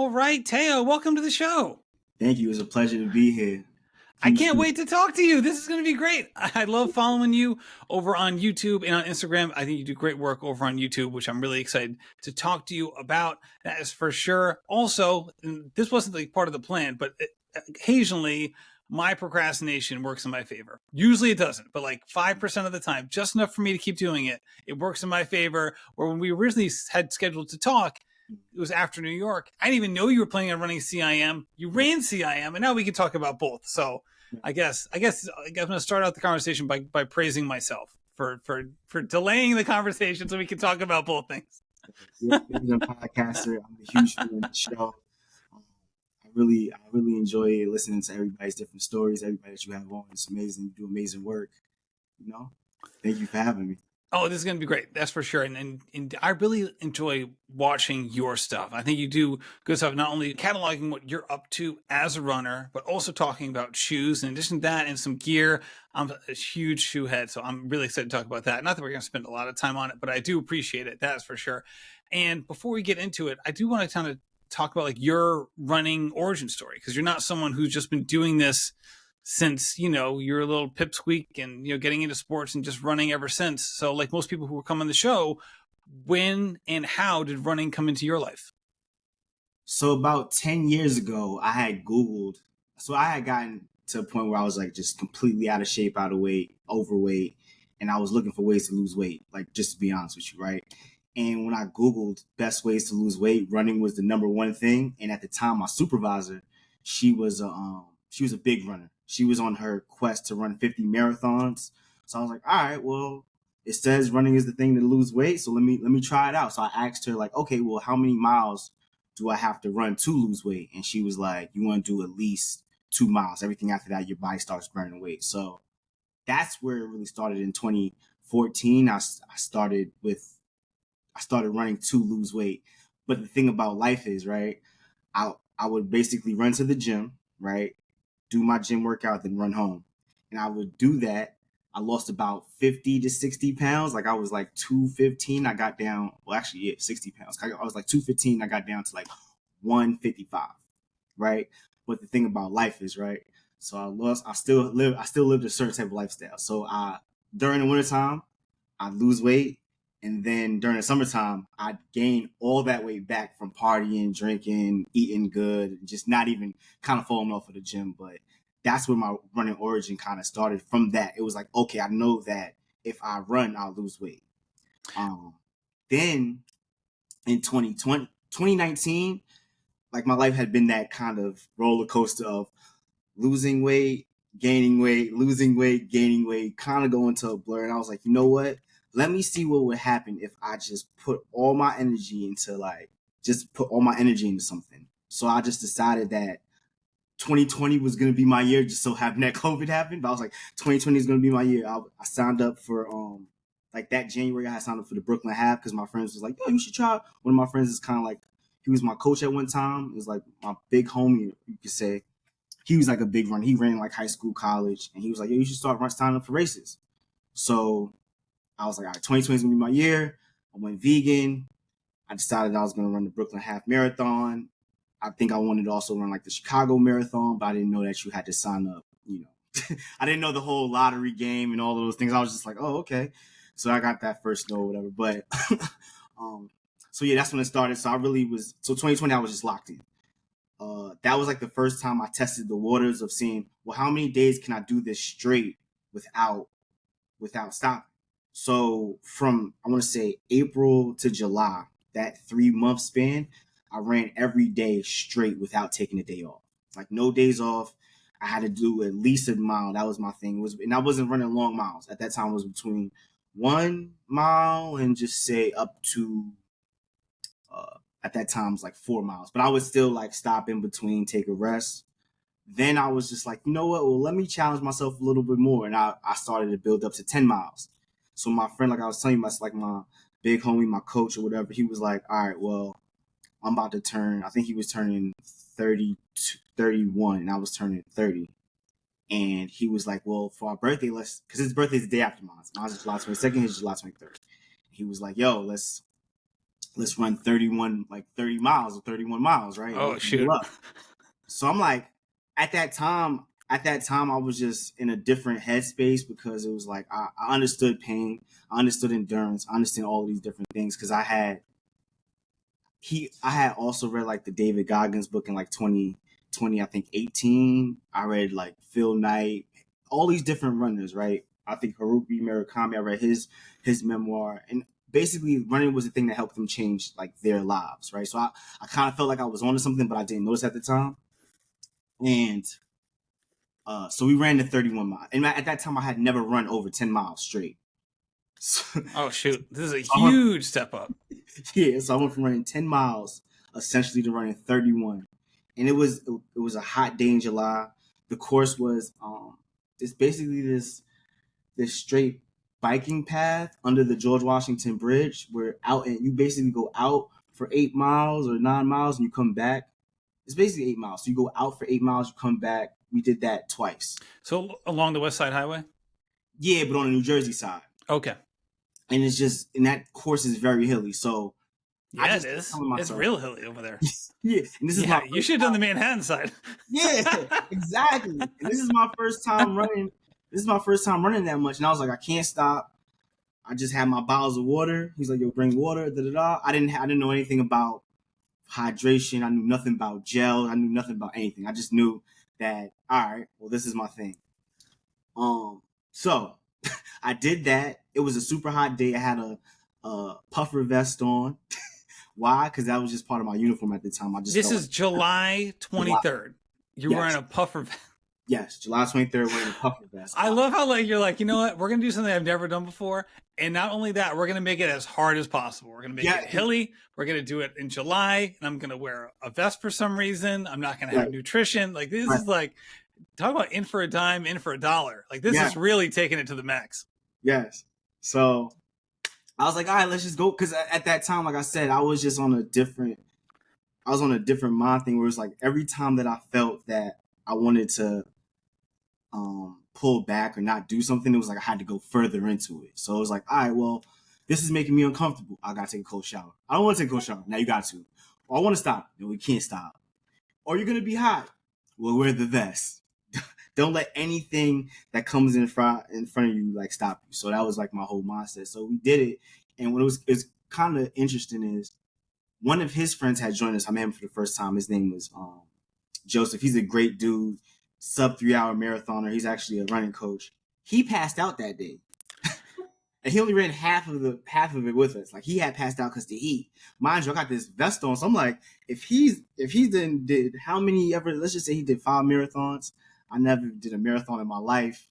All right, Téo, welcome to the show. Thank you. It was a pleasure to be here. I can't wait to talk to you. This is going to be great. I love following you over on YouTube and on Instagram. I think you do great work over on YouTube, which I'm really excited to talk to you about. That is for sure. Also, this wasn't like part of the plan, but occasionally my procrastination works in my favor. Usually it doesn't, but like 5% of the time, just enough for me to keep doing it. It works in my favor. Or when we originally had scheduled to talk, it was after New York. I didn't even know you were planning on running CIM. You ran CIM, and now we can talk about both. So I guess I'm going to start out the conversation by praising myself for delaying the conversation so we can talk about both things. You're a podcaster. I'm a huge fan of the show. I really enjoy listening to everybody's different stories. Everybody that you have on, it's amazing. You do amazing work. Thank you for having me. Oh, this is going to be great. That's for sure. And I really enjoy watching your stuff. I think you do good stuff, not only cataloging what you're up to as a runner, but also talking about shoes. In addition to that, and some gear. I'm a huge shoe head, so I'm really excited to talk about that. Not that we're going to spend a lot of time on it, but I do appreciate it. That's for sure. And before we get into it, I do want to kind of talk about like your running origin story, because you're not someone who's just been doing this since, you're a little pipsqueak and, getting into sports and just running ever since. So like most people who come on the show, when and how did running come into your life? So about 10 years ago, I had Googled. So I had gotten to a point where I was like just completely out of shape, out of weight, overweight. And I was looking for ways to lose weight, like just to be honest with you, right? And when I Googled best ways to lose weight, running was the number one thing. And at the time, my supervisor, she was a big runner. She was on her quest to run 50 marathons. So I was like, all right, well, it says running is the thing to lose weight. So let me try it out. So I asked her like, okay, well, how many miles do I have to run to lose weight? And she was like, you want to do at least 2 miles. Everything after that, your body starts burning weight. So that's where it really started in 2014. I started running to lose weight. But the thing about life is, right, I would basically run to the gym, right, do my gym workout, then run home. And I would do that. I lost about 50 to 60 pounds. Like I was like 215. I got down, 60 pounds. I was like 215. I got down to like 155, right? But the thing about life is, right, so I still lived a certain type of lifestyle. So during the wintertime, I'd lose weight. And then during the summertime, I'd gain all that weight back from partying, drinking, eating good, just not even kind of falling off of the gym. But that's where my running origin kind of started. From that, it was like, okay, I know that if I run, I'll lose weight. Then in 2019, like my life had been that kind of roller coaster of losing weight, gaining weight, losing weight, gaining weight, kind of going to a blur. And I was like, you know what? Let me see what would happen if I just put all my energy into something. So I just decided that 2020 was going to be my year, just so happened that COVID happened. But I was like, 2020 is going to be my year. I signed up for, like that January, I signed up for the Brooklyn Half because my friends was like, yo, you should try. One of my friends is kind of like, he was my coach at one time. It was like my big homie, you could say. He was like a big runner. He ran like high school, college. And he was like, yo, you should start signing up for races. So I was like, all right, 2020 is going to be my year. I went vegan. I decided I was going to run the Brooklyn Half Marathon. I think I wanted to also run like the Chicago Marathon, but I didn't know that you had to sign up, I didn't know the whole lottery game and all of those things. I was just like, oh, okay. So I got that first no or whatever. But so yeah, that's when it started. So 2020, I was just locked in. That was like the first time I tested the waters of seeing, well, how many days can I do this straight without stopping? So from, I want to say April to July, that 3-month span, I ran every day straight without taking a day off. Like no days off. I had to do at least a mile. That was my thing. And I wasn't running long miles. At that time, it was between 1 mile and just say up to, at that time, it was like 4 miles. But I would still like stop in between, take a rest. Then I was just like, you know what? Well, let me challenge myself a little bit more. And I started to build up to 10 miles. So my friend, like I was telling you, my big homie, my coach or whatever, he was like, all right, well, I'm about to turn, I think he was turning 31 and I was turning 30. And he was like, well, for our birthday, because his birthday's the day after mine. Mine is July 22nd, his July 23rd. He was like, yo, let's let's run 31, like 30 miles or 31 miles, right? Oh, Let's shoot. go up. So I'm like, at that time, I was just in a different headspace because it was like I understood pain, I understood endurance, I understood all of these different things because I had also read like the David Goggins book in like 2020, I think 18. I read like Phil Knight, all these different runners, right? I think Haruki Murakami, I read his memoir, and basically running was the thing that helped them change like their lives, right? So I kind of felt like I was onto something, but I didn't notice at the time. And so we ran the 31 mile. And at that time I had never run over 10 miles straight. So, Oh, shoot. This is a I went, huge step up. yeah, so I went from running 10 miles essentially to running 31. And it was a hot day in July. The course was it's basically this straight biking path under the George Washington Bridge where out and you basically go out for 8 miles or 9 miles and you come back. It's basically 8 miles. So you go out for 8 miles, you come back. We did that twice. So along the West Side Highway? Yeah, but on the New Jersey side. Okay. And it's just, and that course is very hilly. So I Yeah, it just is. telling It's myself, real hilly over there. yeah, and this is my Yeah, you first should have done the time. Manhattan side. Yeah, exactly. And this is my first time running. This is my first time running that much, and I was like, I can't stop. I just had my bottles of water. He's like, yo, bring water. Da da da. I didn't know anything about hydration. I knew nothing about gel. I knew nothing about anything. I just knew that, all right, well, this is my thing. So I did that. It was a super hot day. I had a puffer vest on. Why? Because that was just part of my uniform at the time. I just This felt is like July July. 23rd. You were in Yes, a puffer vest. yes, July 23rd, wearing a puffer vest. I love how like you're like, you know what? We're gonna do something I've never done before, and not only that, we're gonna make it as hard as possible. We're gonna make Yeah, it hilly. We're gonna do it in July, and I'm gonna wear a vest for some reason. I'm not gonna have right, nutrition. Like this right. is like talk about in for a dime, in for a dollar. Like this Yeah, is really taking it to the max. yes. So I was like, all right, let's just go. Because at that time, like I said, I was on a different mind thing where it's like every time that I felt that I wanted to pull back or not do something, it was like I had to go further into it. So it was like, all right, well, this is making me uncomfortable. I gotta take a cold shower. I don't want to take a cold shower. Now you got to. Or I want to stop. No, we can't stop. Or you're gonna be hot. Well, wear the vest. Don't let anything that comes in front of you like stop you. So that was like my whole mindset. So we did it, and what it's kind of interesting is one of his friends had joined us. I met him for the first time. His name was Joseph. He's a great dude, sub 3 hour marathoner. He's actually a running coach. He passed out that day. And he only ran half of it with us. Like he had passed out because the heat. Mind you, I got this vest on, so I'm like, if he then did how many ever? Let's just say he did 5 marathons. I never did a marathon in my life,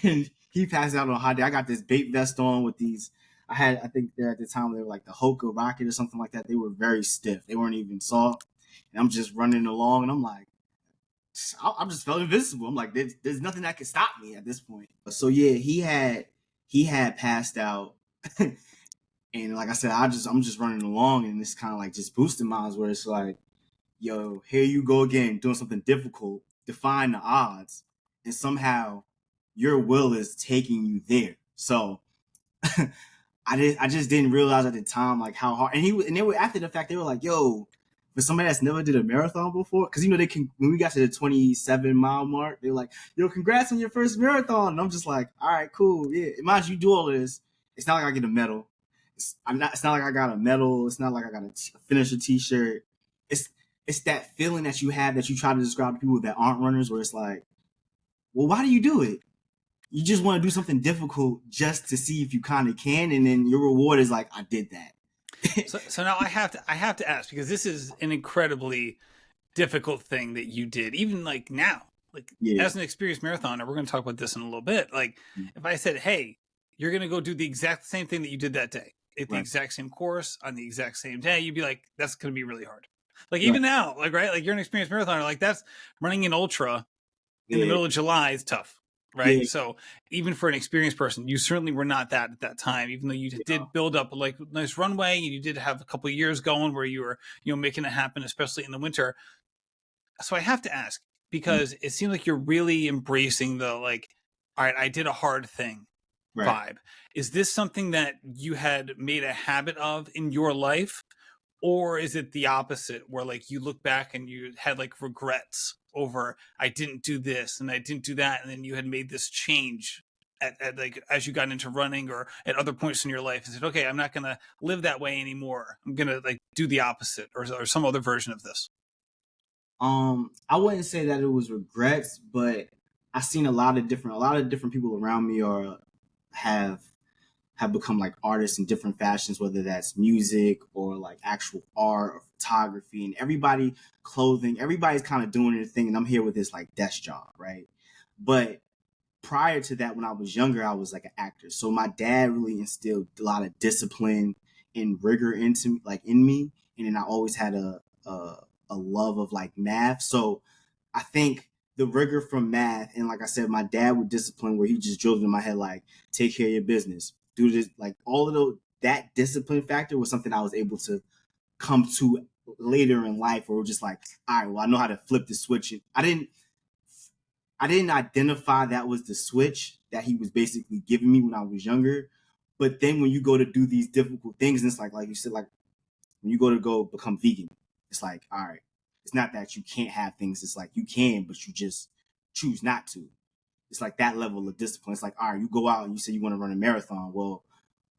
and he passed out on a hot day. I got this bait vest on with these. I think there at the time they were like the Hoka Rocket or something like that. They were very stiff. They weren't even soft, and I'm just running along, and I'm like, I just felt invincible. I'm like, there's nothing that can stop me at this point. So yeah, he had passed out, and like I said, I'm just running along, and it's kind of like just boosting miles where it's like, yo, here you go again, doing something difficult, defying the odds, and somehow your will is taking you there. So I just didn't realize at the time like how hard. And they were after the fact they were like, yo, for somebody that's never did a marathon before, because they can when we got to the 27-mile mark, they're like, yo, congrats on your first marathon. And I'm just like, all right, cool, yeah. Mind you, do all of this. It's not like I get a medal. It's not like I got a medal. It's not like I got a finish a T-shirt. It's that feeling that you have that you try to describe to people that aren't runners, where it's like, well, why do you do it? You just want to do something difficult just to see if you kind of can, and then your reward is like, I did that. So now I have to ask because this is an incredibly difficult thing that you did, even like now, like Yeah. as an experienced marathoner. We're going to talk about this in a little bit. Like if I said, hey, you're going to go do the exact same thing that you did that day at the Right. exact same course on the exact same day, you'd be like, that's going to be really hard. Like Right. even now, like, right. Like you're an experienced marathoner. Like that's running an ultra in the middle of July is tough. Right. Yeah. So even for an experienced person, you certainly were not that at that time, even though you did build up like a nice runway and you did have a couple of years going where you were, making it happen, especially in the winter. So I have to ask, because it seems like you're really embracing the like, all right, I did a hard thing Right. vibe. Is this something that you had made a habit of in your life? Or is it the opposite where like you look back and you had like regrets over I didn't do this and I didn't do that, and then you had made this change at like as you got into running or at other points in your life and said, okay, I'm not gonna live that way anymore. I'm gonna like do the opposite or some other version of this. I wouldn't say that it was regrets, but I've seen a lot of different people around me are have have become like artists in different fashions, whether that's music or like actual art or photography, and everybody's kind of doing their thing, and I'm here with this like desk job, right? But prior to that, when I was younger, I was like an actor. So my dad really instilled a lot of discipline and rigor in me, and then I always had a love of like math. So I think the rigor from math, and like I said, my dad would discipline where he just drilled it in my head like, take care of your business, do this, like all of those. That discipline factor was something I was able to come to later in life, where we're just like, all right, well, I know how to flip the switch. I didn't identify that was the switch that he was basically giving me when I was younger. But then when you go to do these difficult things, and it's like you said, like when you go become vegan, it's like, all right, it's not that you can't have things. It's like you can, but you just choose not to. It's like that level of discipline. It's like, all right, you go out and you say you want to run a marathon. Well,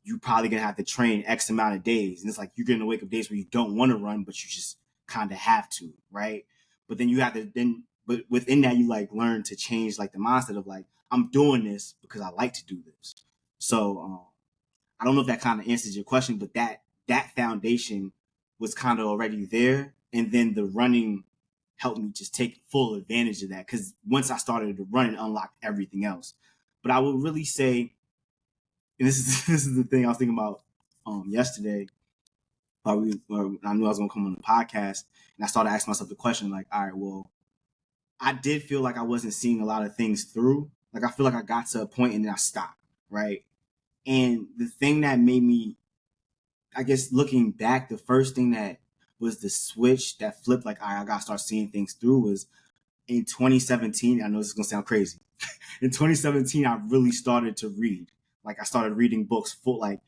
you're probably going to have to train X amount of days. And it's like, you're going to wake up days where you don't want to run, but you just kind of have to, right? But then you have to but within that, you like learn to change like the mindset of like, I'm doing this because I like to do this. So I don't know if that kind of answers your question, but that foundation was kind of already there. And then the running helped me just take full advantage of that. Because once I started to run, it unlocked everything else. But I would really say, and this is the thing I was thinking about yesterday. I knew I was gonna come on the podcast, and I started asking myself the question like, all right, well, I did feel like I wasn't seeing a lot of things through. Like I feel like I got to a point and then I stopped, right? And the thing that made me, I guess, looking back, the first thing that was the switch that flipped, like, all right, I gotta start seeing things through, was in 2017. I know this is gonna sound crazy. In 2017, I really started to read. Like I started reading books full, like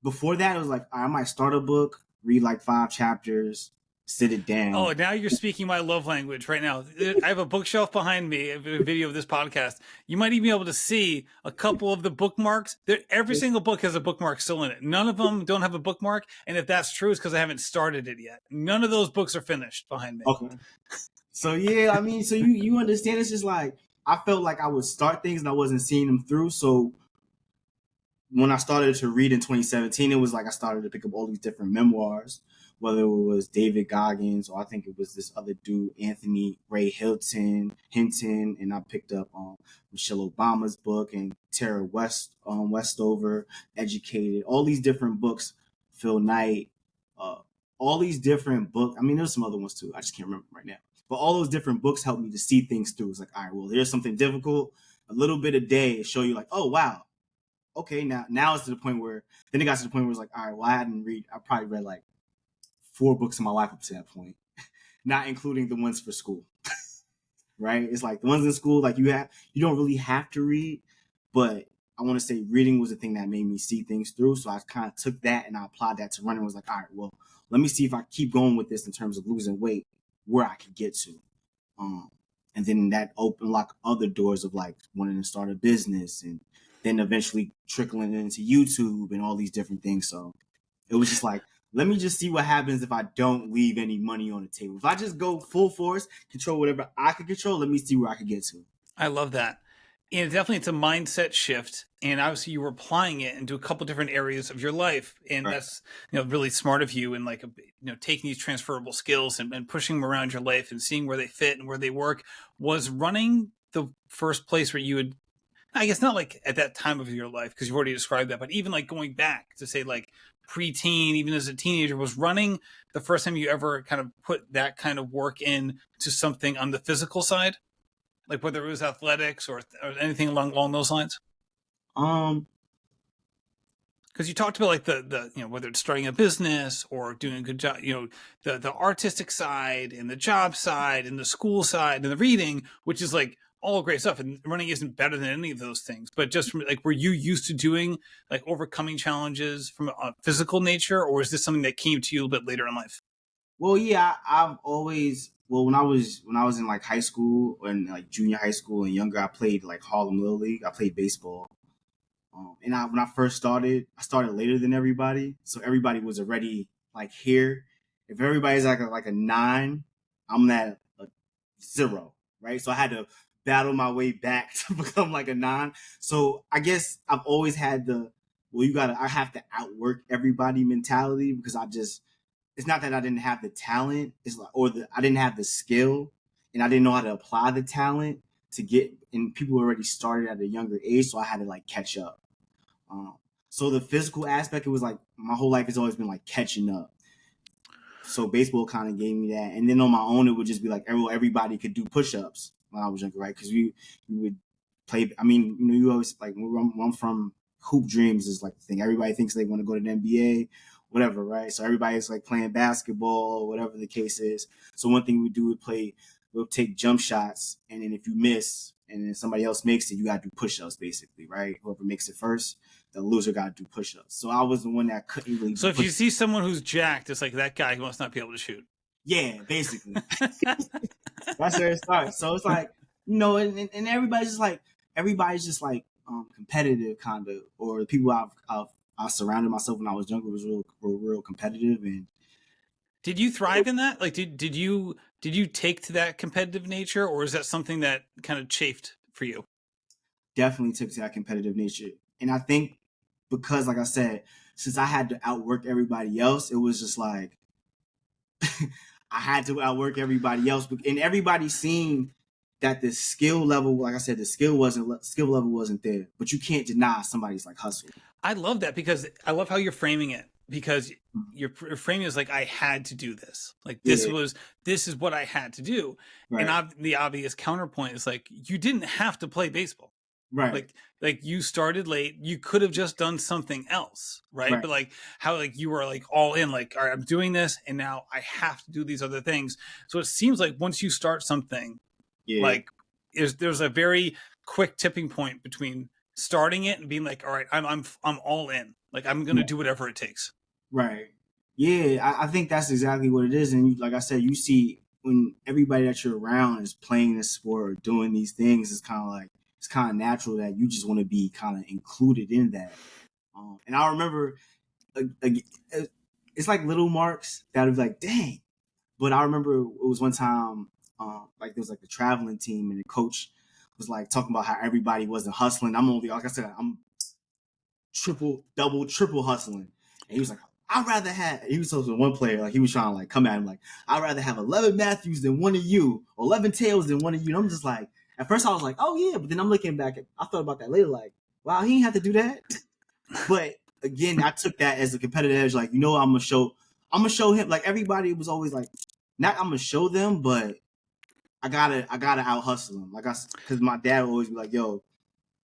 before that, it was like I might start a book, read like 5 chapters, sit it down. Oh, now you're speaking my love language right now. I have a bookshelf behind me, a video of this podcast. You might even be able to see a couple of the bookmarks. Every single book has a bookmark still in it. None of them don't have a bookmark. And if that's true, it's because I haven't started it yet. None of those books are finished behind me. Okay. So yeah, I mean, so you understand, it's just like I felt like I would start things and I wasn't seeing them through. So when I started to read in 2017, it was like I started to pick up all these different memoirs, whether it was David Goggins or I think it was this other dude, Anthony Ray Hinton, and I picked up Michelle Obama's book and Tara Westover, Educated, all these different books, Phil Knight, all these different books. I mean, there's some other ones too. I just can't remember right now. But all those different books helped me to see things through. It's like, all right, well, here's something difficult, a little bit a day, show you like, oh, wow. Okay, now it's to the point where then it got to the point where it's like, all right, well, I probably read like 4 books in my life up to that point, not including the ones for school. Right? It's like the ones in school, like you don't really have to read, but I want to say reading was the thing that made me see things through. So I kind of took that and I applied that to running. Was like, all right, well, let me see if I keep going with this in terms of losing weight, where I could get to. And then that unlocked other doors of like wanting to start a business and then eventually trickling into YouTube and all these different things. So it was just like, let me just see what happens if I don't leave any money on the table. If I just go full force, control whatever I can control, let me see where I can get to. I love that. And definitely it's a mindset shift. And obviously you were applying it into a couple different areas of your life. And Right. that's, really smart of you and like, taking these transferable skills and pushing them around your life and seeing where they fit and where they work. Was running the first place where you would, I guess not like at that time of your life, because you've already described that, but even like going back to say like preteen, even as a teenager, was running the first time you ever kind of put that kind of work in to something on the physical side? Like whether it was athletics or anything along those lines? Um, Because you talked about like the whether it's starting a business or doing a good job, the artistic side and the job side and the school side and the reading, which is like all great stuff, and running isn't better than any of those things. But just from like, were you used to doing like overcoming challenges from a physical nature, or is this something that came to you a little bit later in life? Well, yeah, I've always when I was in like high school and like junior high school and younger, I played like Harlem Little League. I played baseball. And when I first started, I started later than everybody, so everybody was already like here. If everybody's like a 9, I'm at a 0, right? So I had to battle my way back to become like a 9. So I guess I've always had I have to outwork everybody mentality because it's not that I didn't have the talent, it's like I didn't have the skill, and I didn't know how to apply the talent to get. And people already started at a younger age, so I had to like catch up. Um, so the physical aspect, it was like my whole life has always been like catching up. So baseball kind of gave me that, and then on my own, it would just be like everybody could do push-ups when I was younger, right? Because we would play. I mean, you always like where I'm from. Hoop dreams is like the thing. Everybody thinks they want to go to the NBA, whatever, right? So everybody's like playing basketball, whatever the case is. So one thing we do would we'll take jump shots, and then if you miss, and then somebody else makes it, you got to do push-ups, basically, right? Whoever makes it first, the loser got to do push-ups. So I was the one that couldn't really. So if you see someone who's jacked, it's like that guy who must not be able to shoot. Yeah, basically. That's where it starts. So it's like, and everybody's just like competitive, kind of, or the people I surrounded myself when I was younger were real competitive. And did you thrive in that? Like, did you take to that competitive nature, or is that something that kind of chafed for you? definitely took to that competitive nature. And I think because, like I said, since I had to outwork everybody else, it was just like I had to outwork everybody else, and everybody seen that the skill level, like I said, the skill level wasn't there. But you can't deny somebody's like hustle. I love that because I love how you're framing it, because your framing is like, I had to do this. Like this Yeah, is what I had to do. right, And the obvious counterpoint is like, you didn't have to play baseball. right, Like you started late, you could have just done something else, right? right. But like how like you were like all in, like, all right, I'm doing this and now I have to do these other things. So it seems like once you start something, Yeah, like there's a very quick tipping point between starting it and being like, all right, I'm all in. Like I'm gonna do whatever it takes. right. Yeah, I think that's exactly what it is. And like I said, you see when everybody that you're around is playing this sport or doing these things, it's kind of natural that you just want to be kind of included in that. And I remember, uh, uh, it's like little marks that would be like, dang. But I remember it was one time, like there was like the traveling team, and the coach was like talking about how everybody wasn't hustling. I'm only, like I said, I'm triple, double, triple hustling. And he was like, he was talking to one player, like he was trying to like come at him, like, I'd rather have 11 Matthews than one of you, or 11 Tails than one of you. And I'm just like, at first I was like, oh yeah, but then I'm looking back, I thought about that later, like, wow, he didn't have to do that. But again, I took that as a competitive edge, like, I'm gonna show him, like everybody was always like, not I'm gonna show them, but I gotta out hustle them. Because my dad would always be like, yo,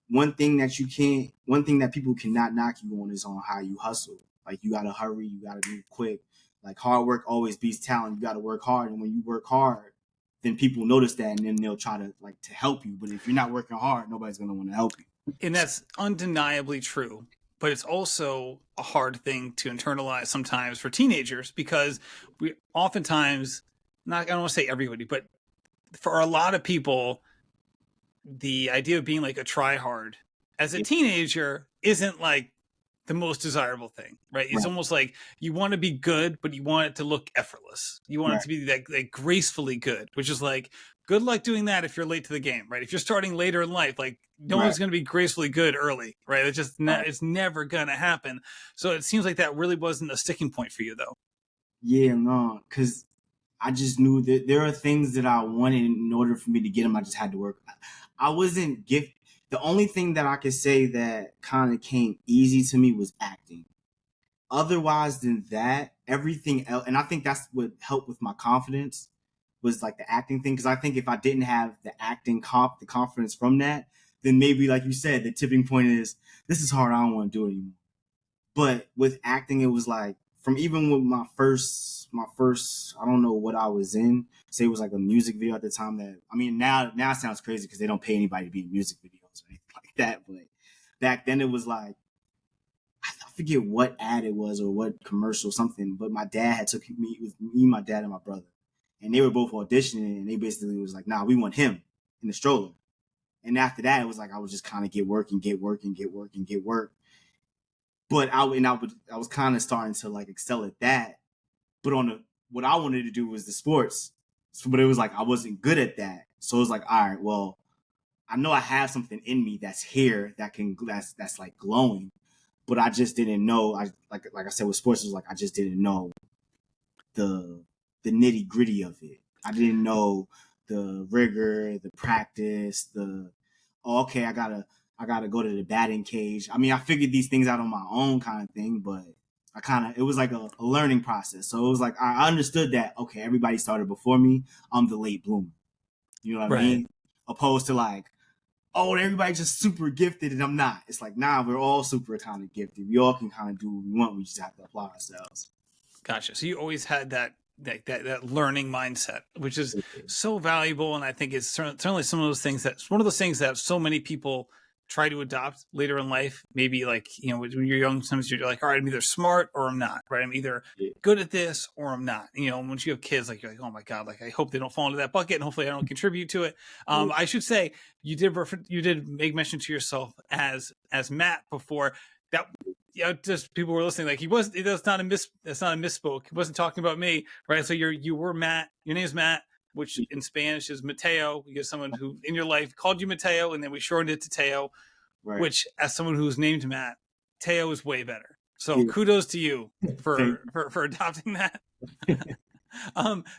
one thing that people cannot knock you on is on how you hustle. Like you gotta hurry, you gotta move quick. Like hard work always beats talent. You gotta work hard, and when you work hard, then people notice that, and then they'll try to like to help you. But if you're not working hard, nobody's gonna want to help you. And that's undeniably true. But it's also a hard thing to internalize sometimes for teenagers, because we oftentimes, I don't want to say everybody, but for a lot of people, the idea of being like a try hard as a Yeah, teenager isn't like the most desirable thing, right? It's right, almost like you want to be good, but you want it to look effortless. You want it right, to be like gracefully good, which is like, good luck doing that if you're late to the game, right? If you're starting later in life, like no right, one's going to be gracefully good early, right? It's just right. it's never going to happen. So it seems like that really wasn't a sticking point for you, though. Yeah, no, because I just knew that there are things that I wanted in order for me to get them. I just had to work. I wasn't gift. The only thing that I could say that kind of came easy to me was acting. Otherwise than that, everything else, and I think that's what helped with my confidence was like the acting thing. Because I think if I didn't have the confidence from that, then maybe like you said, the tipping point is this is hard. I don't want to do it anymore. But with acting, it was like from even with my first I don't know what I was in. Say it was like a music video at the time that I mean now it sounds crazy because they don't pay anybody to be in music videos or anything like that. But back then it was like I forget what ad it was or what commercial something. But my dad had took me with me, my dad, and my brother, and they were both auditioning, and they basically was like, "Nah, we want him in the stroller." And after that, it was like I would just kind of get work and get work and get work and get work. But I was kind of starting to like excel at that. But on the what I wanted to do was the sports. So, but it was like I wasn't good at that. So it was like, all right, well, I know I have something in me that's here that's like glowing, but I just didn't know. I like I said with sports, it was like I just didn't know the nitty gritty of it. I didn't know the rigor, the practice, okay, I gotta go to the batting cage. I mean, I figured these things out on my own kind of thing, but it was like a learning process. So it was like I understood that okay, everybody started before me. I'm the late bloomer. You know what I Right. mean? Opposed to like, oh, everybody's just super gifted and I'm not. It's like, nah, we're all super kind of gifted. We all can kind of do what we want. We just have to apply ourselves. Gotcha. So you always had that learning mindset, which is so valuable, and I think it's certainly some of those things that's one of those things that so many people try to adopt later in life. Maybe like when you're young, sometimes you're like, all right, I'm either smart or I'm not. Right? I'm either Yeah. good at this or I'm not. Once you have kids, like you're like, oh my god, like I hope they don't fall into that bucket, and hopefully I don't contribute to it. I should say you did make mention to yourself as Matt before that. Yeah, just people were listening. Like that's not a misspoke. He wasn't talking about me, right? So you were Matt. Your name's Matt, which in Spanish is Mateo. You get someone who in your life called you Mateo, and then we shortened it to Teo. Right. Which, as someone who's named Matt, Teo is way better. So Yeah. kudos to you for adopting that.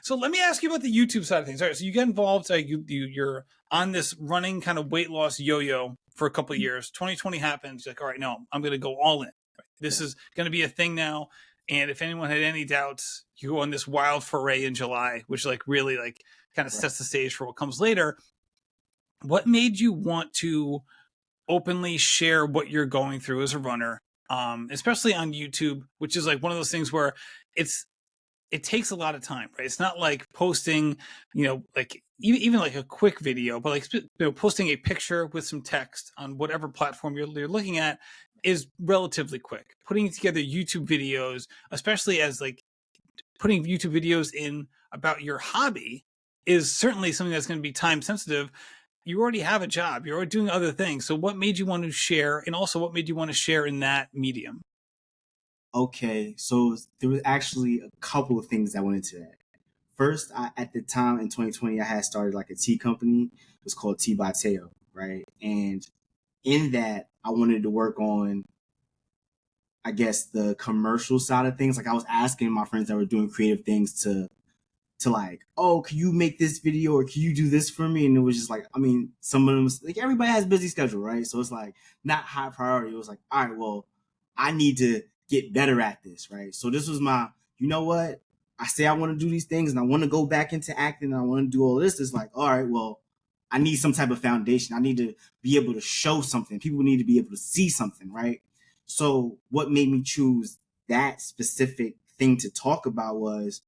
So let me ask you about the YouTube side of things. All right, so you get involved. You're on this running kind of weight loss yo-yo for a couple of years. 2020 happens. You're like, all right, no, I'm going to go all in. This is going to be a thing now. And if anyone had any doubts, you go on this wild foray in July, which like really like kind of sets the stage for what comes later. What made you want to openly share what you're going through as a runner, especially on YouTube, which is like one of those things where it takes a lot of time, right? It's not like posting, like even like a quick video, but like posting a picture with some text on whatever platform you're looking at is relatively quick. Putting together YouTube videos, especially as like putting YouTube videos in about your hobby, is certainly something that's going to be time sensitive. You already have a job. You're already doing other things. So what made you want to share, and also what made you want to share in that medium? Okay, so there was actually a couple of things that went into that. First, at the time in 2020, I had started like a tea company. It was called Tea by Téo, right? And in that, I wanted to work on, I guess, the commercial side of things. Like I was asking my friends that were doing creative things to like, oh, can you make this video or can you do this for me? And it was just like, I mean, some of them was like everybody has a busy schedule, right? So it's like not high priority. It was like, all right, well, I need to get better at this, right? So this was my, you know what? I say I want to do these things and I want to go back into acting and I want to do all this. It's like, all right, well, I need some type of foundation. I need to be able to show something. People need to be able to see something, right? So what made me choose that specific thing to talk about was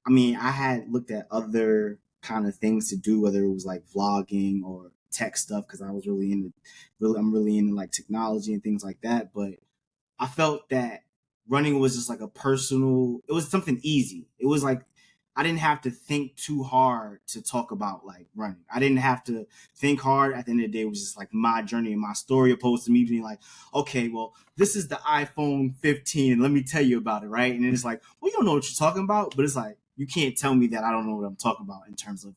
I mean, I had looked at other kind of things to do, whether it was like vlogging or tech stuff, because I was I'm really into like technology and things like that. But I felt that running was just like it was something easy. It was like I didn't have to think too hard to talk about like running. I didn't have to think hard. At the end of the day, it was just like my journey and my story, opposed to me being like, okay, well, this is the iPhone 15, and let me tell you about it, right? And it's like, well, you don't know what you're talking about, but it's like you can't tell me that I don't know what I'm talking about in terms of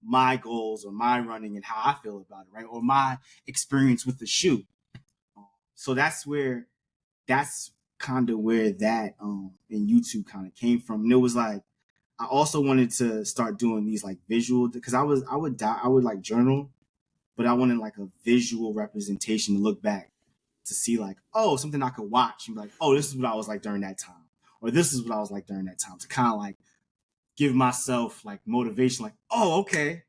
my goals or my running and how I feel about it, right? Or my experience with the shoe. So that's kind of where that in YouTube kind of came from. And it was like I also wanted to start doing these like visual because I would like journal, but I wanted like a visual representation to look back to see like, oh, something I could watch and be like, oh, this is what I was like during that time. Or this is what I was like during that time to kind of like give myself like motivation, like, oh, okay,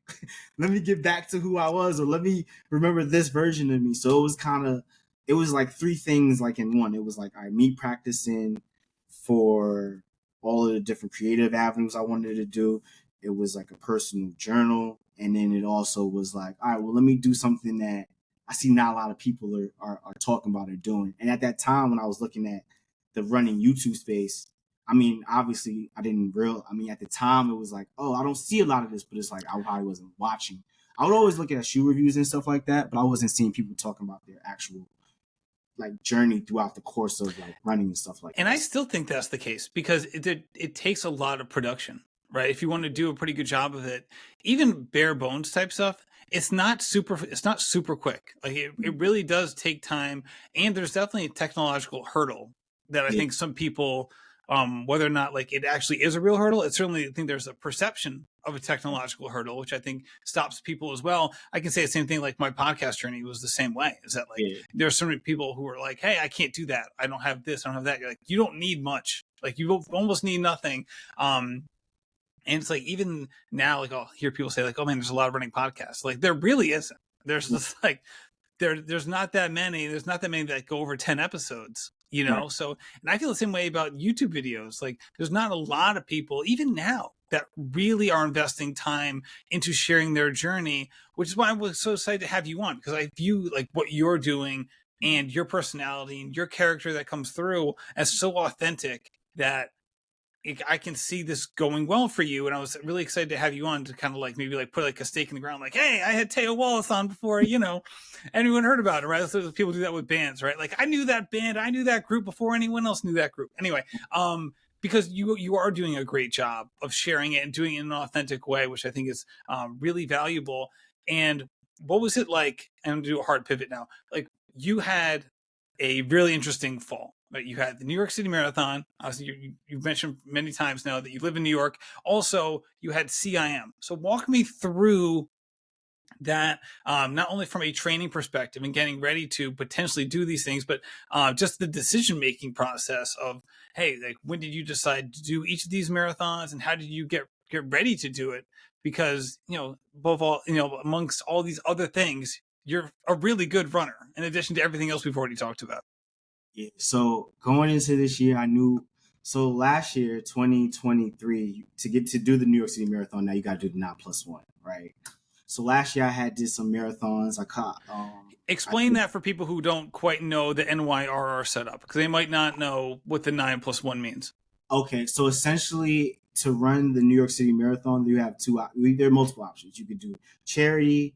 let me get back to who I was, or let me remember this version of me. So it was like three things like in one. It was like me practicing for all of the different creative avenues I wanted to do. It was like a personal journal. And then it also was like, all right, well, let me do something that I see not a lot of people are talking about or doing. And at that time, when I was looking at the running YouTube space, I mean, obviously, I mean, at the time, it was like, oh, I don't see a lot of this, but it's like I probably wasn't watching. I would always look at shoe reviews and stuff like that, but I wasn't seeing people talking about their actual like journey throughout the course of like running and stuff like And that. I still think that's the case because it takes a lot of production, right? If you want to do a pretty good job of it, even bare bones type stuff, it's not super quick. Like it really does take time, and there's definitely a technological hurdle that I Yeah, think some people, whether or not like it actually is a real hurdle, it certainly I think there's a perception of a technological hurdle, which I think stops people as well. I can say the same thing. Like my podcast journey was the same way. Is that like yeah, there's so many people who are like, "Hey, I can't do that. I don't have this. I don't have that." You're like, you don't need much. Like you almost need nothing. And it's like even now, like I'll hear people say, like, "Oh man, there's a lot of running podcasts." Like there really isn't. There's just like there's not that many. There's not that many that go over 10 episodes, you right. know? So, and I feel the same way about YouTube videos. Like there's not a lot of people, even now, that really are investing time into sharing their journey, which is why I was so excited to have you on because I view like what you're doing and your personality and your character that comes through as so authentic that I can see this going well for you. And I was really excited to have you on to kind of like maybe like put like a stake in the ground, like, hey, I had Téo Wallace on before, anyone heard about it, right? So people do that with bands, right? Like I knew that band, I knew that group before anyone else knew that group. Anyway, because you are doing a great job of sharing it and doing it in an authentic way, which I think is really valuable. And what was it like? And I'm gonna do a hard pivot now. Like you had a really interesting fall. Right? You had the New York City Marathon. You've mentioned many times now that you live in New York. Also, you had CIM. So walk me through that, not only from a training perspective and getting ready to potentially do these things, but just the decision making process of, hey, like when did you decide to do each of these marathons, and how did you get ready to do it? Because above all, amongst all these other things, you're a really good runner. In addition to everything else we've already talked about. Yeah. So going into this year, I knew. So last year, 2023, to get to do the New York City Marathon, now you got to do the 9+1, right? So last year I had did some marathons. I caught. I Explain did, that for people who don't quite know the NYRR setup because they might not know what the 9+1 means. okay. So essentially, to run the New York City Marathon, you have there are multiple options. You could do charity,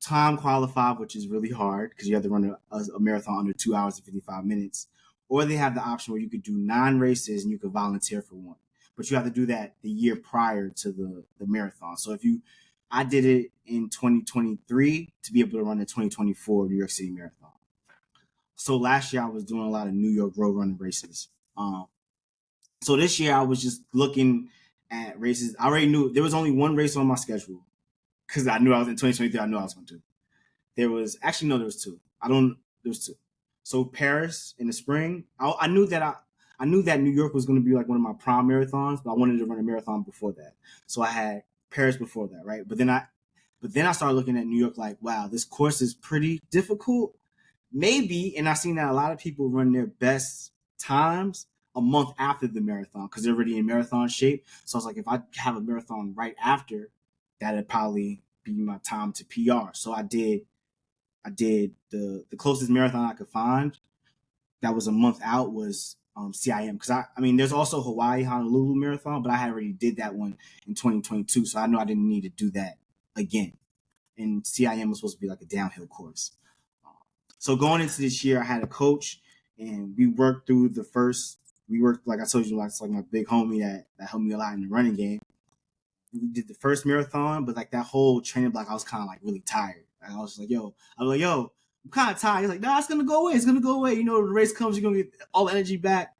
time qualified, which is really hard because you have to run a marathon under 2 hours and 55 minutes. Or they have the option where you could do 9 races and you could volunteer for one. But you have to do that the year prior to the marathon. So I did it in 2023 to be able to run the 2024 New York City Marathon. So last year I was doing a lot of New York road running races. So this year I was just looking at races. I already knew there was only one race on my schedule because I knew I was in 2023. I knew I was going to. There was actually no, there was two. There was two. So Paris in the spring. I knew that I knew that New York was going to be like one of my prime marathons, but I wanted to run a marathon before that. So I had Paris before that, right? But then I started looking at New York like, wow, this course is pretty difficult. Maybe, and I've seen that a lot of people run their best times a month after the marathon because they're already in marathon shape. So I was like, if I have a marathon right after, that'd probably be my time to PR. So I did the closest marathon I could find that was a month out was CIM because I mean there's also Hawaii Honolulu Marathon, but I had already did that one in 2022, so I know I didn't need to do that again. And CIM was supposed to be like a downhill course. So going into this year, I had a coach, and we worked through the first. We worked like I told you, like it's like my big homie that helped me a lot in the running game. We did the first marathon, but like that whole training block, I was kind of like really tired. And I was like, yo, I'm kind of tired. He's like, nah, it's gonna go away. It's gonna go away. You know, the race comes, you're gonna get all the energy back.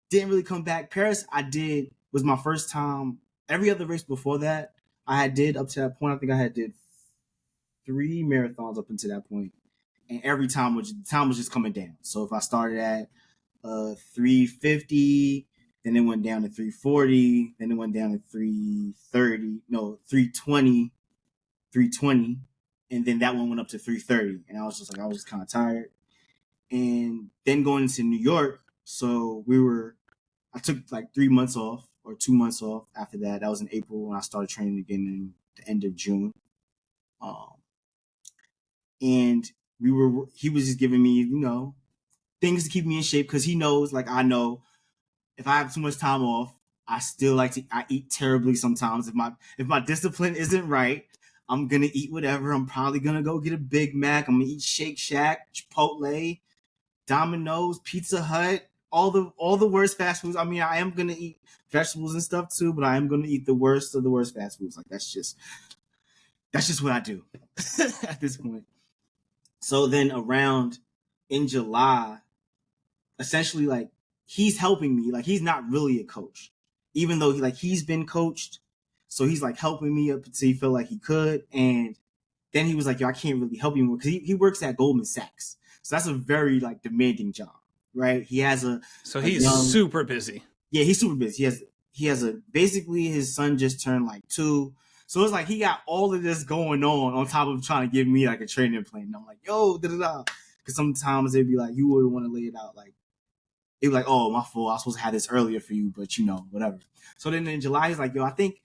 Didn't really come back. Paris, I did was my first time. Every other race before that, I had did up to that point. I think I had did 3 marathons up until that point, and every time time was just coming down. So if I started at 350, then it went down to 340, then it went down to 330, no, 320, and then that one went up to 330. And I was just like, I was just kind of tired. And then going into New York, so we were I took like 3 months off or 2 months off after that. That was in April when I started training again in the end of June. And he was just giving me, things to keep me in shape because he knows, like I know, if I have too much time off, I still I eat terribly sometimes. If my discipline isn't right, I'm gonna eat whatever. I'm probably gonna go get a Big Mac. I'm gonna eat Shake Shack, Chipotle, Domino's, Pizza Hut, all the worst fast foods. I mean, I am gonna eat vegetables and stuff too, but I am gonna eat the worst of the worst fast foods. Like that's just what I do at this point. So then around in July, essentially like he's helping me. Like he's not really a coach, even though he's been coached. So he's like helping me up until he felt like he could. And then he was like, yo, I can't really help you more because he works at Goldman Sachs. So that's a very like demanding job, right? He has he's super busy. Yeah, he's super busy. He has basically his son just turned like 2. So it's like he got all of this going on top of trying to give me like a training plan. And I'm like, yo, da-da-da. Because sometimes they'd be like, you wouldn't want to lay it out. Like, they'd be like, oh, my fault. I was supposed to have this earlier for you, but whatever. So then in July, he's like, yo, I think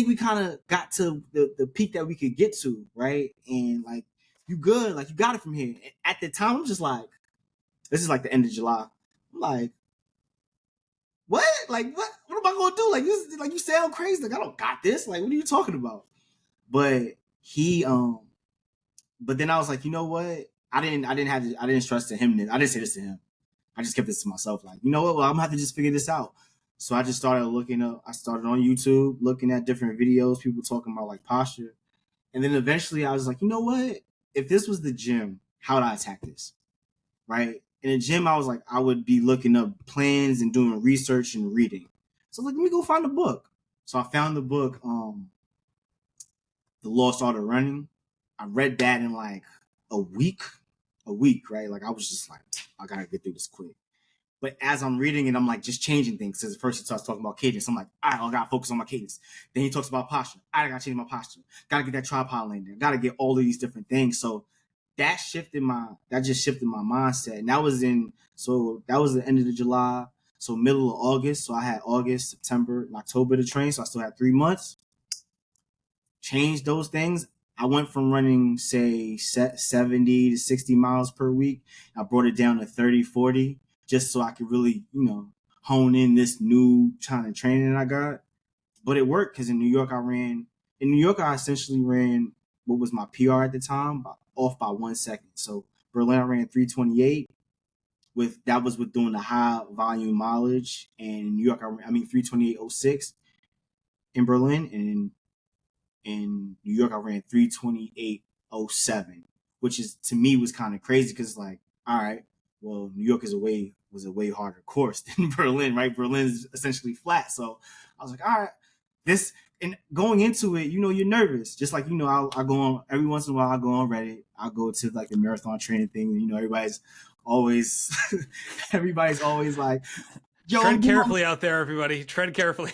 we kind of got to the peak that we could get to, right? And like, you good. Like, you got it from here. And at the time, I'm just like, this is like the end of July. I'm like, what? Like, what am I gonna do? Like you sound crazy. Like, I don't got this. Like, what are you talking about? But but then I was like, you know what? I didn't stress to him this. I didn't say this to him. I just kept this to myself. Like, you know what? Well, I'm gonna have to just figure this out. So I just started I started on YouTube, looking at different videos, people talking about like posture. And then eventually I was like, you know what? If this was the gym, how would I attack this? Right? In the gym, I was like, I would be looking up plans and doing research and reading. So I was like, let me go find a book. So I found the book, The Lost Art of Running. I read that in like a week, right? Like I was just like, I gotta get through this quick. But as I'm reading it, I'm like just changing things. Because first he starts talking about cadence. I'm like, all right, I gotta focus on my cadence. Then he talks about posture. I gotta change my posture. Gotta get that tripod lane there. Gotta get all of these different things. So that just shifted my mindset. And that was the end of the July. So middle of August. So I had August, September, and October to train. So I still had 3 months. Changed those things. I went from running, say, 70 to 60 miles per week. I brought it down to 30, 40, just so I could really, hone in this new kind of training I got. But it worked because in New York, I essentially ran what was my PR at the time, off by 1 second. So Berlin, I ran 328. That was with doing the high volume mileage. And in New York, I ran 328.06 in Berlin. And in New York, I ran 328.07, which is to me was kind of crazy because like, all right, well, New York was a way harder course than Berlin, right? Berlin's essentially flat. So I was like, all right, this, and going into it, you're nervous. Just like, I go on every once in a while, I go on Reddit, I'll go to like the marathon training thing. Everybody's always like, yo, tread carefully out there, everybody. Tread carefully.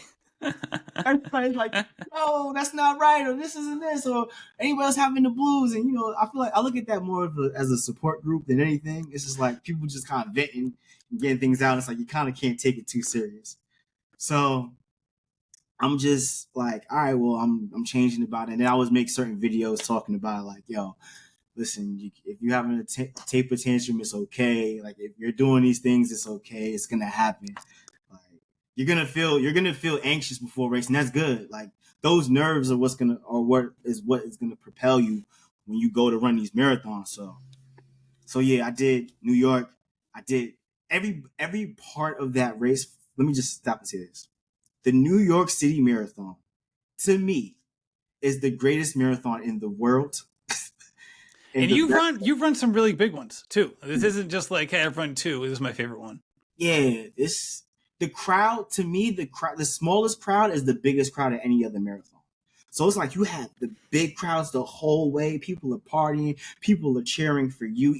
Everybody's like, no, that's not right, or this isn't this, or anybody else having the blues. And I feel like I look at that more as a support group than anything. It's just like people just kind of venting and getting things out. It's like you kind of can't take it too serious. So I'm just like, all right, well, I'm changing about it. And then I always make certain videos talking about it, like, yo, listen, if you're having a taper tantrum, it's okay. Like if you're doing these things, it's okay. It's gonna happen. You're gonna feel anxious before racing. That's good. Like those nerves are what is gonna propel you when you go to run these marathons. So yeah, I did New York. I did every part of that race. Let me just stop and say this: the New York City Marathon, to me, is the greatest marathon in the world. And you've run some really big ones too. This isn't just like, hey, I've run 2. This is my favorite one. Yeah, the crowd, to me, the smallest crowd is the biggest crowd at any other marathon. So it's like you have the big crowds the whole way. People are partying. People are cheering for you.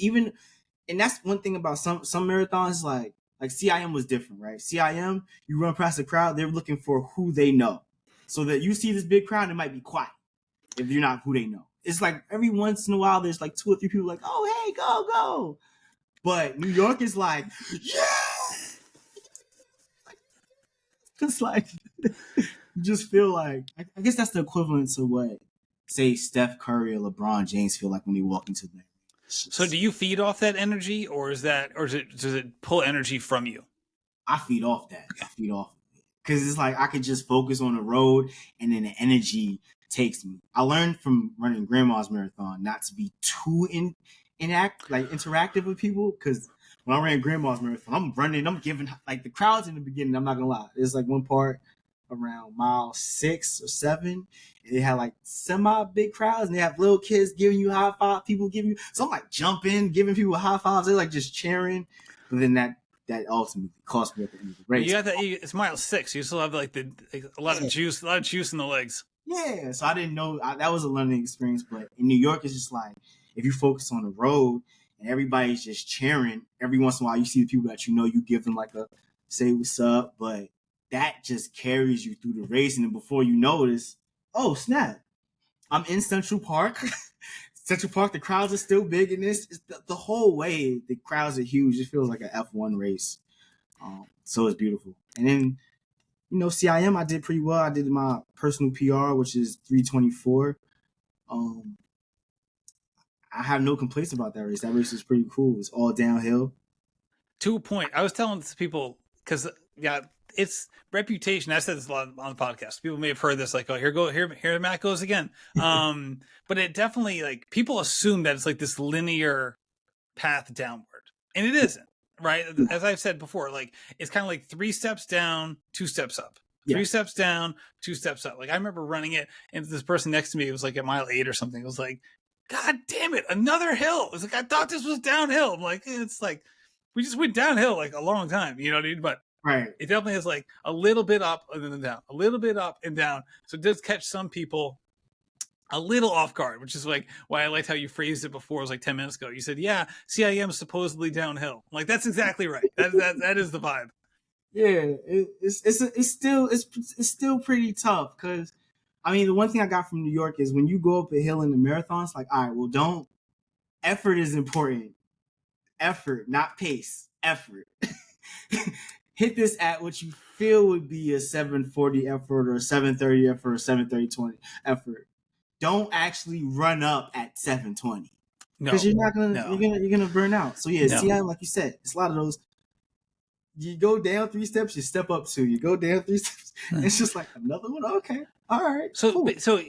And that's one thing about some marathons, like CIM was different, right? CIM, you run past the crowd, they're looking for who they know. So that you see this big crowd, it might be quiet if you're not who they know. It's like every once in a while, there's like 2 or 3 people like, oh, hey, go. But New York is like, yeah! Just like you just feel like I guess that's the equivalent to what say Steph Curry or LeBron James feel like when they walk into the So do you feed off that energy, or does it pull energy from you? I feed off that. I feed off because it's like I could just focus on the road, and then the energy takes me. I learned from running Grandma's Marathon not to be too interactive with people because when I ran Grandma's Marathon, I'm running, I'm giving like the crowds in the beginning. I'm not gonna lie, there's like one part around mile 6 or 7. They had like semi big crowds, and they have little kids giving you high five. People giving you, so I'm like jumping, giving people high fives. They're like just cheering, but then that ultimately cost me at the end of the Well, you race. got that. It's mile 6. You still have like a lot of juice, in the legs. Yeah, so I didn't know that was a learning experience. But in New York, it's just like if you focus on the road and everybody's just cheering, every once in a while you see the people that you know, you give them like a say what's up, but that just carries you through the race, and then before you notice, oh snap, I'm in Central Park. Central Park, the crowds are still big in this. It's the whole way, the crowds are huge. It feels like an F1 race. So it's beautiful. And then, CIM, I did pretty well. I did my personal PR, which is 3:24. I have no complaints about that race. That race is pretty cool. It's all downhill. To a point. I was telling this to people because it's reputation. I said this a lot on the podcast. People may have heard this, like, oh, here Matt goes again. But it definitely, like, people assume that it's like this linear path downward, and it isn't. Right, as I've said before, like it's kind of like 3 steps down, 2 steps up. 3 steps down, 2 steps up. Like I remember running it, and this person next to me, it was like at mile 8 or something. It was like, God damn it, another hill. It's like I thought this was downhill. I'm like, it's like we just went downhill like a long time, you know what I mean? But right, it definitely is like a little bit up and then down, a little bit up and down. So it does catch some people a little off guard, which is like why I liked how you phrased it before. It was like 10 minutes ago. You said, "Yeah, CIM is supposedly downhill." Like that's exactly right. That is the vibe. Yeah, it's still pretty tough because I mean the one thing I got from New York is when you go up a hill in the marathons, like all right, well don't effort is important. Effort, not pace. Effort. Hit this at what you feel would be a 7:40 effort or a 7:30 effort or 7:30 effort. Don't actually run up at 7:20 because you're not gonna you're gonna burn out. So yeah, CIM, like you said, it's a lot of those. You go down 3 steps, you step up 2. You go down 3 steps. It's just like another one. Okay, all right. So cool. So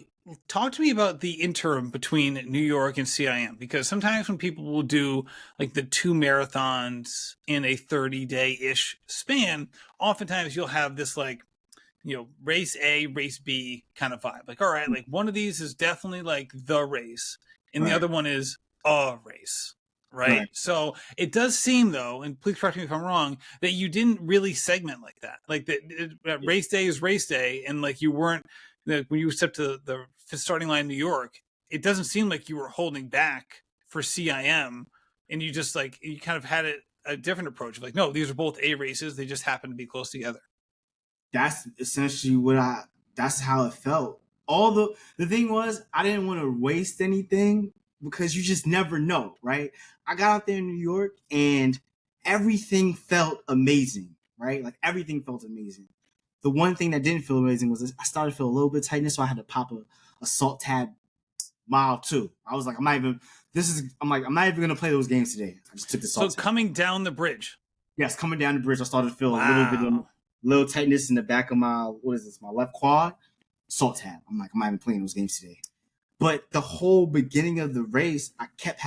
talk to me about the interim between New York and CIM, because sometimes when people will do like the 2 marathons in a 30-day ish span, oftentimes you'll have this like, race A, race B kind of vibe. Like, all right, like one of these is definitely like the race, and the other one is a race. Right? So it does seem, though, and please correct me if I'm wrong, that you didn't really segment like that. Like that race day is race day, and like you weren't, when you stepped to the starting line in New York, it doesn't seem like you were holding back for CIM, and you just like you kind of had a different approach of like, no, these are both A races, they just happen to be close together. That's essentially that's how it felt. The thing was, I didn't want to waste anything because you just never know, right? I got out there in New York and everything felt amazing, right? Like everything felt amazing. The one thing that didn't feel amazing was I started to feel a little bit tightness, so I had to pop a salt tab mile 2. I was like, I'm not even gonna play those games today. I just took the salt tab. Coming down the bridge. Yes, coming down the bridge, I started to feel a little bit of little tightness in the back of my left quad. Salt tab. I'm like, I'm not even playing those games today. But the whole beginning of the race, I kept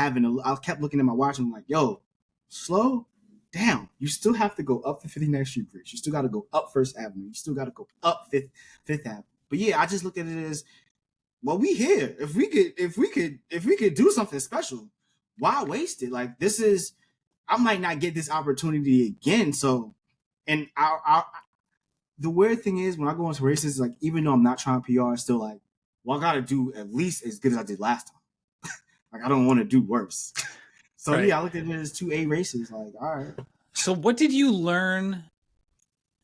looking at my watch and I'm like, yo, slow down. You still have to go up the 59th Street Bridge. You still got to go up First Avenue. You still got to go up Fifth Avenue. But yeah, I just looked at it as, well, we here. If we could do something special, why waste it? Like I might not get this opportunity again. So, and the weird thing is when I go into races, like even though I'm not trying to PR, it's still like, well, I gotta do at least as good as I did last time. Like I don't want to do worse. So yeah, I looked at it as 2 A races. Like, all right. So what did you learn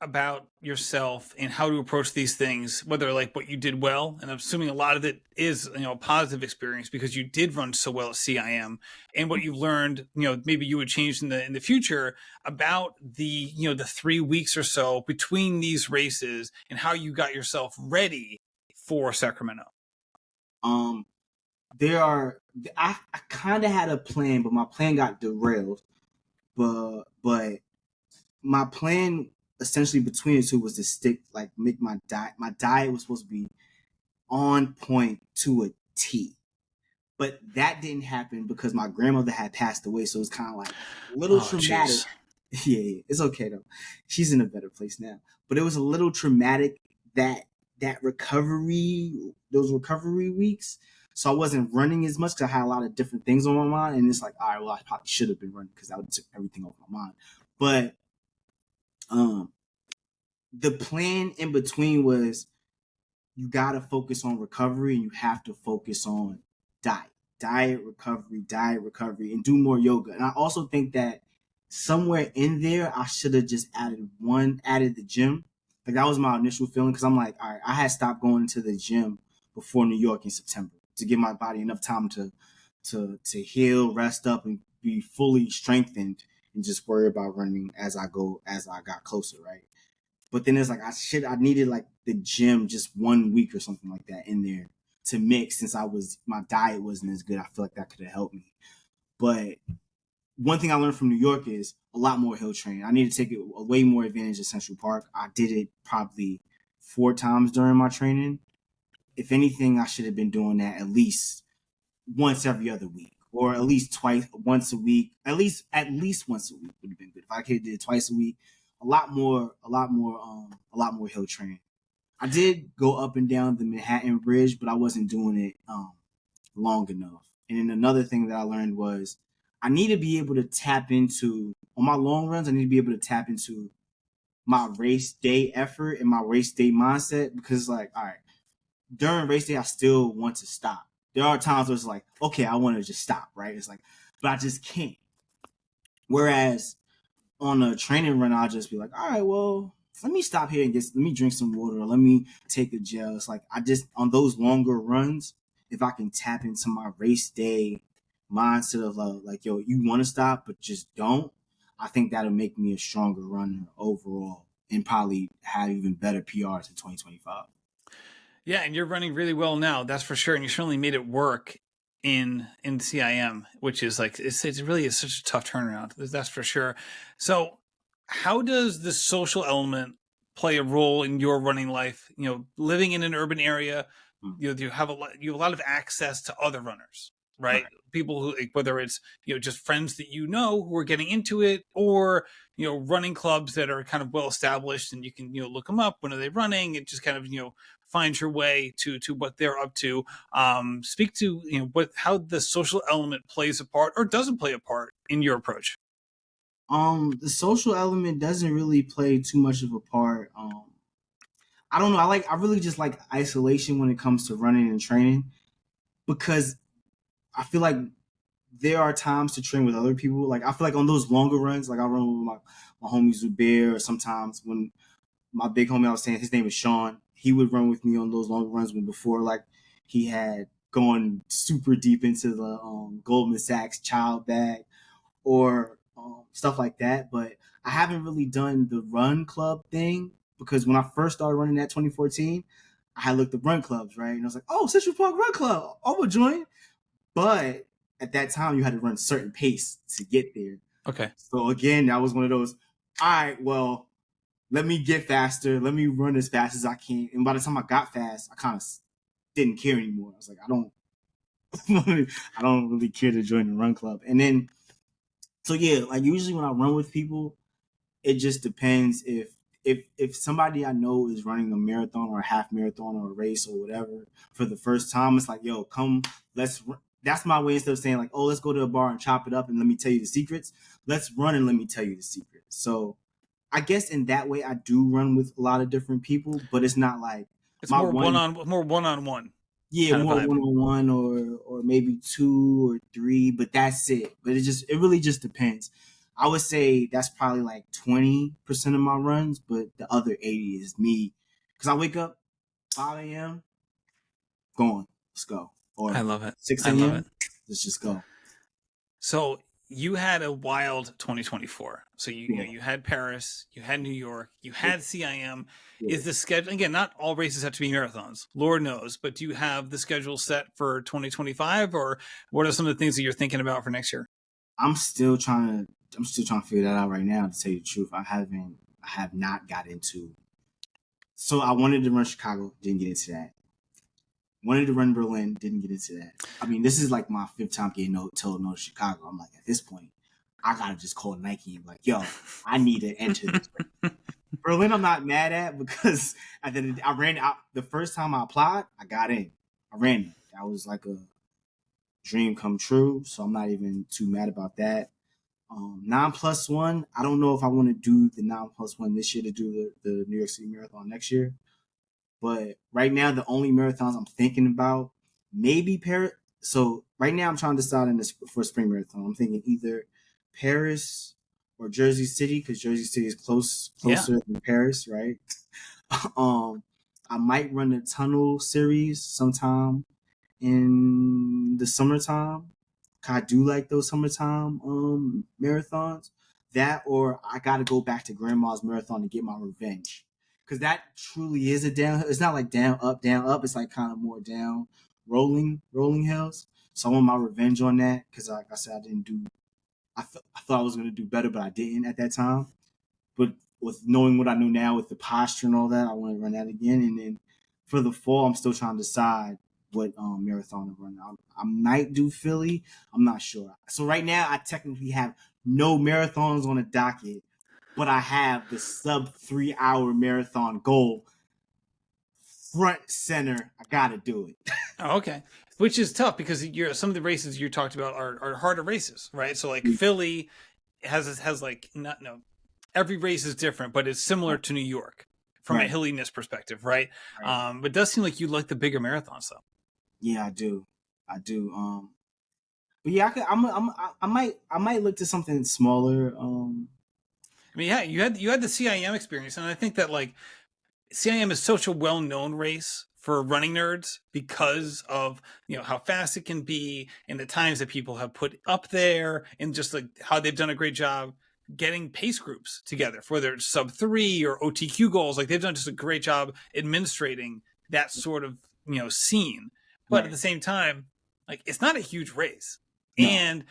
about yourself and how to approach these things, whether like what you did well, and I'm assuming a lot of it is, a positive experience because you did run so well at CIM, and what you've learned, maybe you would change in the future about the 3 weeks or so between these races and how you got yourself ready for Sacramento. Um, there are I kind of had a plan, but my plan got derailed. But my plan essentially between the two was to stick like make my diet. My diet was supposed to be on point to a T. But that didn't happen because my grandmother had passed away, so it was kind of like a little Oh, traumatic. jeez. Yeah, it's okay though. She's in a better place now. But it was a little traumatic that those recovery weeks. So I wasn't running as much because I had a lot of different things on my mind, and it's like, all right, well, I probably should have been running because that would took everything off my mind. But um, the plan in between was you got to focus on recovery and you have to focus on diet recovery, and do more yoga. And I also think that somewhere in there, I should have just added the gym. Like that was my initial feeling because I'm like, all right, I had stopped going to the gym before New York in September to give my body enough time to heal, rest up, and be fully strengthened, and just worry about running as I got closer, right? But then it's like I needed like the gym just 1 week or something like that in there to mix since my diet wasn't as good. I feel like that could have helped me. But one thing I learned from New York is a lot more hill training. I need to take it way more advantage of Central Park. I did it probably 4 times during my training. If anything, I should have been doing that at least once every other week, or at least once a week. At least once a week would have been good. If I could have did it twice a week, a lot more hill training. I did go up and down the Manhattan Bridge, but I wasn't doing it long enough. And then another thing that I learned was I need to be able to tap into on my long runs. I need to be able to tap into my race day effort and my race day mindset because, like, all right, during race day, I still want to stop. There are times where it's like, okay, I want to just stop, right? It's like, but I just can't. Whereas on a training run, I'll just be like, all right, well, let me stop here and let me drink some water, or let me take a gel. It's like on those longer runs, if I can tap into my race day mindset of like, yo, you want to stop, but just don't. I think that'll make me a stronger runner overall and probably have even better PRs in 2025. Yeah, and you're running really well now, that's for sure. And you certainly made it work in CIM, which is like it's really is such a tough turnaround. That's for sure. So, how does the social element play a role in your running life? Living in an urban area, you have a lot of access to other runners, right? Right. People who, like, whether it's just friends that who are getting into it, or running clubs that are kind of well established, and you can look them up. When are they running? And just kind of find your way to what they're up to. Speak to how the social element plays a part or doesn't play a part in your approach. The social element doesn't really play too much of a part. I don't know. I really just like isolation when it comes to running and training because I feel like there are times to train with other people. Like I feel like on those longer runs, like I run with my homies Zubair, or sometimes when my big homie I was saying his name is Sean, he would run with me on those longer runs when before like he had gone super deep into the Goldman Sachs child bag or stuff like that. But I haven't really done the run club thing because when I first started running that 2014, I had looked at run clubs, right? And I was like, oh, Central Park Run Club, I will join. But at that time, you had to run a certain pace to get there. Okay. So again, that was one of those, all right, well, let me get faster. Let me run as fast as I can. And by the time I got fast, I kind of didn't care anymore. I was like, I don't really care to join the run club. And then, so yeah, like usually when I run with people, it just depends if somebody I know is running a marathon or a half marathon or a race or whatever for the first time, it's like, yo, come, that's my way instead of saying like, oh, let's go to a bar and chop it up and let me tell you the secrets. Let's run and let me tell you the secrets. So I guess in that way I do run with a lot of different people, but it's not like It's my more one one on one yeah, kind of more vibe. one on one or maybe 2 or 3, but that's it. But it really just depends. I would say that's probably like 20% of my runs, but the other 80 is me because I wake up 5 a.m. going, let's go, I or love it. 6 I love it. a.m. let's just go. So you had a wild 2024. So you know Yeah, you had Paris, you had New York, you yeah, had CIM. yeah. Is the schedule again? Not all races have to be marathons, Lord knows. But do you have the schedule set for 2025, or what are some of the things that you're thinking about for next year? I'm still trying to figure that out right now. To tell you the truth, I have not got into. So I wanted to run Chicago, didn't get into that. Wanted to run Berlin, didn't get into that. I mean, this is like my fifth time getting told no to Chicago. I'm like, at this point, I gotta just call Nike and be like, yo, I need to enter this race. Berlin, I'm not mad at because I ran out the first time I applied, I got in. I ran it. That was like a dream come true. So I'm not even too mad about that. 9+1. I don't know if I want to do the 9+1 this year to do the New York City Marathon next year. But right now, the only marathons I'm thinking about, maybe Paris. So right now, I'm trying to decide for a spring marathon. I'm thinking either Paris or Jersey City because Jersey City is Yeah. closer than Paris, right? um, I might run the tunnel series sometime in the summertime. I do like those summertime marathons. That or I got to go back to Grandma's marathon to get my revenge because that truly is a down. It's not like down up. It's like kind of more down, rolling hills. So I want my revenge on that because, like I said, I didn't do. I thought I was gonna do better, but I didn't at that time. But with knowing what I know now with the posture and all that, I want to run that again. And then for the fall, I'm still trying to decide what marathon to run. I might do Philly. I'm not sure. So right now, I technically have no marathons on the docket, but I have the sub 3 hour marathon goal front center. I gotta do it. Oh, okay. Which is tough because some of the races you talked about are harder races, right? So like Philly has like not no every race is different, but it's similar to New York from a Right, hilliness perspective, right? right. But it does seem like you like the bigger marathons though. Yeah, I do. I do. But yeah, I might look to something smaller. I mean, yeah, you had the CIM experience, and I think that like CIM is such a well-known race for running nerds because of how fast it can be and the times that people have put up there and just like how they've done a great job getting pace groups together for their sub 3 or OTQ goals. Like they've done just a great job administrating that sort of scene. But at Right. the same time, like it's not a huge race, No. and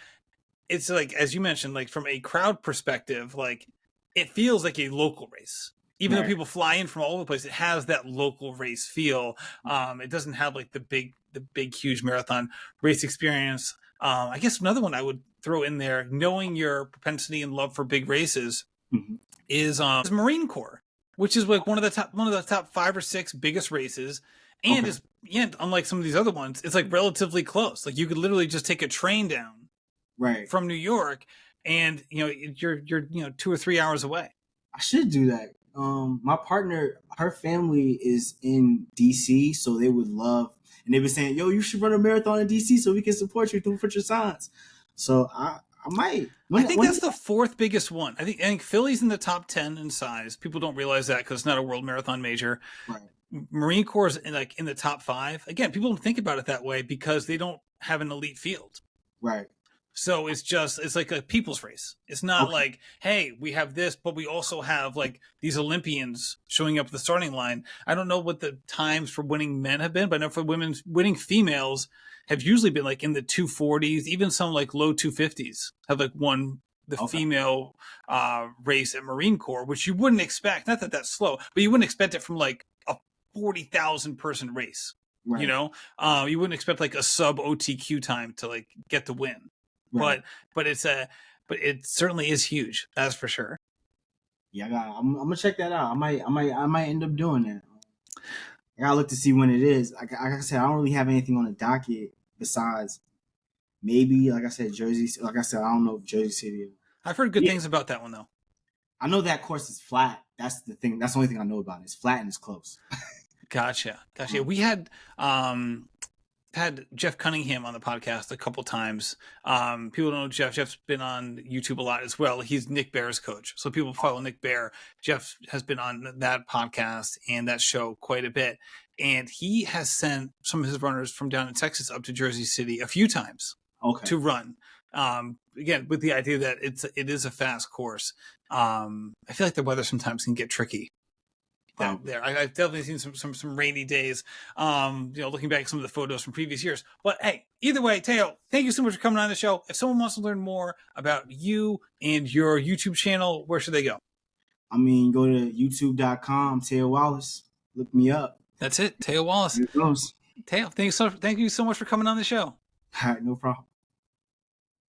it's like as you mentioned, like from a crowd perspective, like it feels like a local race. Even though Right. people fly in from all over the place, it has that local race feel. It doesn't have like the big, huge marathon race experience. I guess another one I would throw in there, knowing your propensity and love for big races, Mhm. is Marine Corps, which is like one of the top 5 or 6 biggest races, and Okay. is unlike some of these other ones, it's like relatively close. Like you could literally just take a train down Right. from New York, and you're 2 or 3 hours away. I should do that. My partner, her family is in DC, so they would love, and they were saying, "Yo, you should run a marathon in DC so we can support you through put your signs." So I might I think that's the fourth biggest one. I think Philly's in the top 10 in size. People don't realize that because it's not a world marathon major. right, Marine Corps is in the top 5. Again, people don't think about it that way because they don't have an elite field. right, So it's like a people's race. It's not okay, like, hey, we have this, but we also have like these Olympians showing up at the starting line. I don't know what the times for winning men have been, but I know for women's winning females have usually been like in the 240s, even some like low 250s have like won the okay, female race at Marine Corps, which you wouldn't expect. Not that that's slow, but you wouldn't expect it from like a 40,000 person race. right, You wouldn't expect like a sub OTQ time to like get the win, right. but but it certainly is huge. That's for sure. Yeah, I'm gonna check that out. I might end up doing that. I gotta look to see when it is. Like I said, I don't really have anything on the docket besides maybe, like I said, Jersey. Like I said, I don't know if Jersey City. I've heard good Yeah, things about that one though. I know that course is flat. That's the thing. That's the only thing I know about it. It's flat and it's close. Gotcha. Um, We had had Jeff Cunningham on the podcast a couple times. People don't know Jeff. Jeff's been on YouTube a lot as well. He's Nick Bear's coach. So people follow Nick Bear. Jeff has been on that podcast and that show quite a bit. And he has sent some of his runners from down in Texas up to Jersey City a few times to run. Again, with the idea that it is a fast course. I feel like the weather sometimes can get tricky. There, I've definitely seen some rainy days. Looking back at some of the photos from previous years. But hey, either way, Téo, thank you so much for coming on the show. If someone wants to learn more about you and your YouTube channel, where should they go? I mean, go to youtube.com, Téo Wallace. Look me up. That's it, Téo Wallace. Here it goes. Téo, thank you so much for coming on the show. All right, no problem.